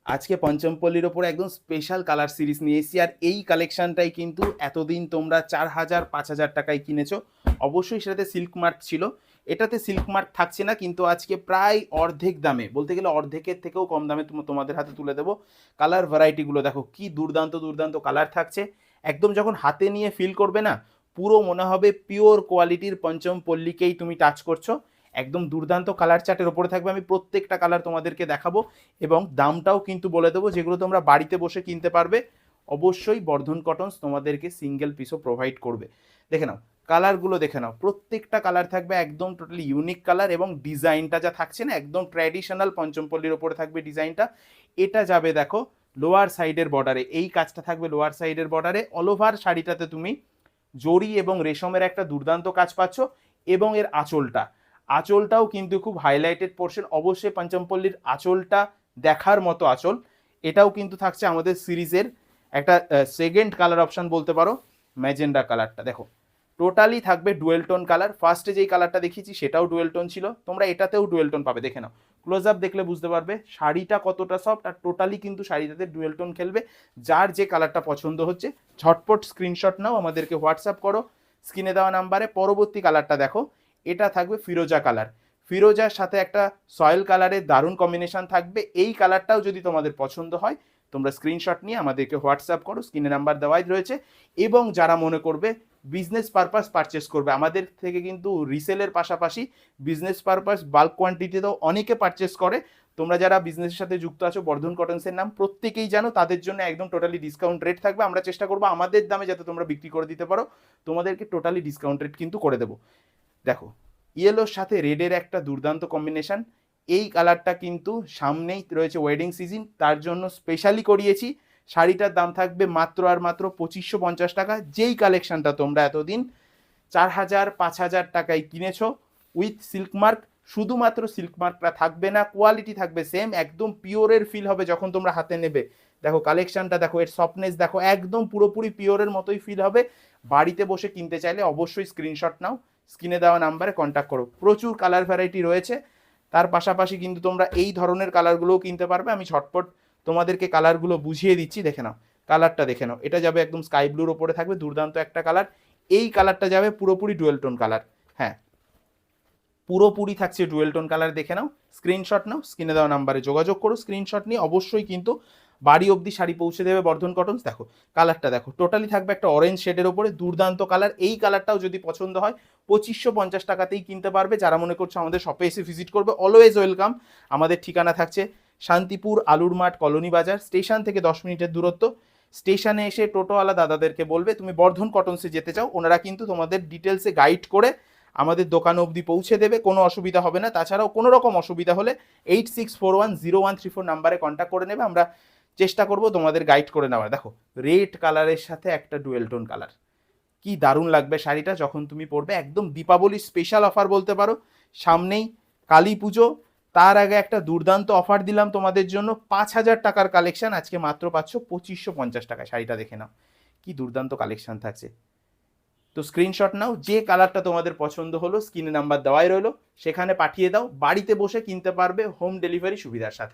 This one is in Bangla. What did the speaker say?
আজকে পঞ্চমপল্লীর ওপরে একদম স্পেশাল কালার সিরিজ নিয়ে এসেছি, আর এই কালেকশনটাই কিন্তু এতদিন তোমরা 4,000 5,000 টাকায় কিনেছো। অবশ্যই সেটাতে সিল্ক মার্ক ছিল, এটাতে সিল্ক মার্ক থাকছে না, কিন্তু আজকে প্রায় অর্ধেক দামে, বলতে গেলে অর্ধেকের থেকেও কম দামে তোমাদের হাতে তুলে দেবো। কালার ভ্যারাইটিগুলো দেখো কি দুর্দান্ত দুর্দান্ত কালার থাকছে। একদম যখন হাতে নিয়ে ফিল করবে না, পুরো মনে হবে পিওর কোয়ালিটির পঞ্চমপল্লীকেই তুমি টাচ করছো। একদম দুর্দান্ত কালার চার্টের ওপরে থাকবে, আমি প্রত্যেকটা কালার তোমাদেরকে দেখাবো এবং দামটাও কিন্তু বলে দেবো, যেগুলো তোমরা বাড়িতে বসে কিনতে পারবে। অবশ্যই বর্ধন কটনস তোমাদেরকে সিঙ্গেল পিসও প্রোভাইড করবে। দেখে নাও কালারগুলো, দেখে নাও প্রত্যেকটা কালার থাকবে একদম টোটালি ইউনিক কালার, এবং ডিজাইনটা যা থাকছে না একদম ট্র্যাডিশনাল পঞ্চমপল্লীর ওপরে থাকবে ডিজাইনটা। এটা যাবে দেখো লোয়ার সাইডের বর্ডারে, এই কাজটা থাকবে লোয়ার সাইডের বর্ডারে। অল ওভার শাড়িটাতে তুমি জরি এবং রেশমের একটা দুর্দান্ত কাজ পাচ্ছ, এবং এর আঁচলটাও কিন্তু খুব হাইলাইটেড পোর্শন। অবশ্যই পঞ্চমপল্লীর আঁচলটা দেখার মতো আঁচল। এটাও কিন্তু থাকছে আমাদের সিরিজের একটা সেকেন্ড কালার অপশন বলতে পারো, ম্যাজেন্ডা কালারটা দেখো টোটালি থাকবে ডুয়েল টোন কালার। ফার্স্টে যেই কালারটা দেখিয়েছি সেটাও ডুয়েল টোন ছিল, তোমরা এটাতেও ডুয়েল টোন পাবে। দেখে নাও ক্লোজ আপ দেখলে বুঝতে পারবে শাড়িটা কতটা সফট, আর টোটালি কিন্তু শাড়িটাতে ডুয়েল টোন খেলবে। যার যে কালারটা পছন্দ হচ্ছে ঝটপট স্ক্রিনশট নাও, আমাদেরকে হোয়াটসঅ্যাপ করো স্ক্রিনে দেওয়া নাম্বারে। পরবর্তী কালারটা দেখো, এটা থাকবে ফিরোজা কালার। ফিরোজার সাথে একটা সয়েল কালারের দারুণ কম্বিনেশন থাকবে। এই কালারটাও যদি তোমাদের পছন্দ হয়, তোমরা স্ক্রিনশট নিয়ে আমাদেরকে হোয়াটসঅ্যাপ করো, স্ক্রিনে নাম্বার দেওয়াই রয়েছে। এবং যারা মনে করবে বিজনেস পারপাস পারচেস করবে, আমাদের থেকে কিন্তু রিসেলের পাশাপাশি বিজনেস পারপাস বাল্ক কোয়ান্টিটিতেও অনেকে পারচেস করে। তোমরা যারা বিজনেসের সাথে যুক্ত আছো, বর্ধন কটনসের নাম প্রত্যেকেই জানো, তাদের জন্য একদম টোটালি ডিসকাউন্ট রেট থাকবে। আমরা চেষ্টা করবো আমাদের দামে যাতে তোমরা বিক্রি করে দিতে পারো, তোমাদেরকে টোটালি ডিসকাউন্ট রেট কিন্তু করে দেবো। দেখো ইয়েলোর সাথে রেডের একটা দুর্দান্ত কম্বিনেশন। এই কালারটা কিন্তু সামনেই রয়েছে ওয়েডিং সিজন, তার জন্য স্পেশালি করিয়েছি। শাড়িটার দাম থাকবে মাত্র আর মাত্র 2550 টাকা। যেই কালেকশনটা তোমরা এতদিন 4,000 5,000 টাকায় কিনেছো উইথ সিল্ক মার্ক, শুধুমাত্র সিল্ক মার্কটা থাকবে না, কোয়ালিটি থাকবে সেম, একদম পিওরের ফিল হবে যখন তোমরা হাতে নেবে। দেখো কালেকশনটা দেখো, এর সফটনেস দেখো, একদম পুরোপুরি পিওরের মতোই ফিল হবে। বাড়িতে বসে কিনতে চাইলে অবশ্যই স্ক্রিনশট নাও, স্ক্রিনে দেওয়া নাম্বারে কন্ট্যাক্ট করো। প্রচুর কালার ভ্যারাইটি রয়েছে, তার পাশাপাশি কিন্তু তোমরা এই ধরনের কালারগুলোও কিনতে পারবে। আমি ঝটপট তোমাদেরকে কালারগুলো বুঝিয়ে দিচ্ছি, দেখে নাও কালারটা দেখে নাও। এটা যাবে একদম স্কাই ব্লুর ওপরে থাকবে দুর্দান্ত একটা কালার। এই কালারটা যাবে পুরোপুরি ডুয়েল টোন কালার। হ্যাঁ, পুরোপুরি থাকছে ডুয়েল টোন কালার, দেখে নাও স্ক্রিনশট নাও, স্ক্রিনে দেওয়া নাম্বারে যোগাযোগ করো। স্ক্রিনশট নিয়ে অবশ্যই কিন্তু বাড়ি অবধি শাড়ি পৌঁছে দেবে বর্ধন কটনস। দেখো কালারটা দেখো, টোটালি থাকবে একটা অরেঞ্জ শেডের ওপরে দুর্দান্ত কালার। এই কালারটাও যদি পছন্দ হয় 2550 টাকাতেই কিনতে পারবে। যারা মনে করছো আমাদের শপে এসে ভিজিট করবে, অলওয়েজ ওয়েলকাম। আমাদের ঠিকানা থাকছে শান্তিপুর আলুর মাঠ কলোনি বাজার, স্টেশন থেকে 10 মিনিটের দূরত্ব। স্টেশনে এসে টোটোওয়ালা দাদাদেরকে বলবে তুমি বর্ধন কটনসে যেতে চাও, ওনারা কিন্তু তোমাদের ডিটেলসে গাইড করে আমাদের দোকান অবধি পৌঁছে দেবে, কোনো অসুবিধা হবে না। তাছাড়াও কোনো রকম অসুবিধা হলে 86410134 নাম্বারে কন্ট্যাক্ট করে নেবে, আমরা চেষ্টা করব তোমাদের গাইড করে নেওয়ার। দেখো রেড কালারের সাথে একটা ডুয়েল টোন কালার, কি দারুণ লাগবে শাড়িটা যখন তুমি পরবে। একদম দীপাবলি স্পেশাল অফার বলতে পারো, সামনেই কালী পুজো, তার আগে একটা দুর্দান্ত অফার দিলাম তোমাদের জন্য। 5,000 টাকার কালেকশন আজকে মাত্র পাচ্ছ 2550 টাকা। শাড়িটা দেখে নাও কি দুর্দান্ত কালেকশন থাকছে। তো স্ক্রিনশট নাও, যে কালারটা তোমাদের পছন্দ হলো স্ক্রিনে নাম্বার দেওয়াই রইলো, সেখানে পাঠিয়ে দাও। বাড়িতে বসে কিনতে পারবে হোম ডেলিভারি সুবিধার সাথে।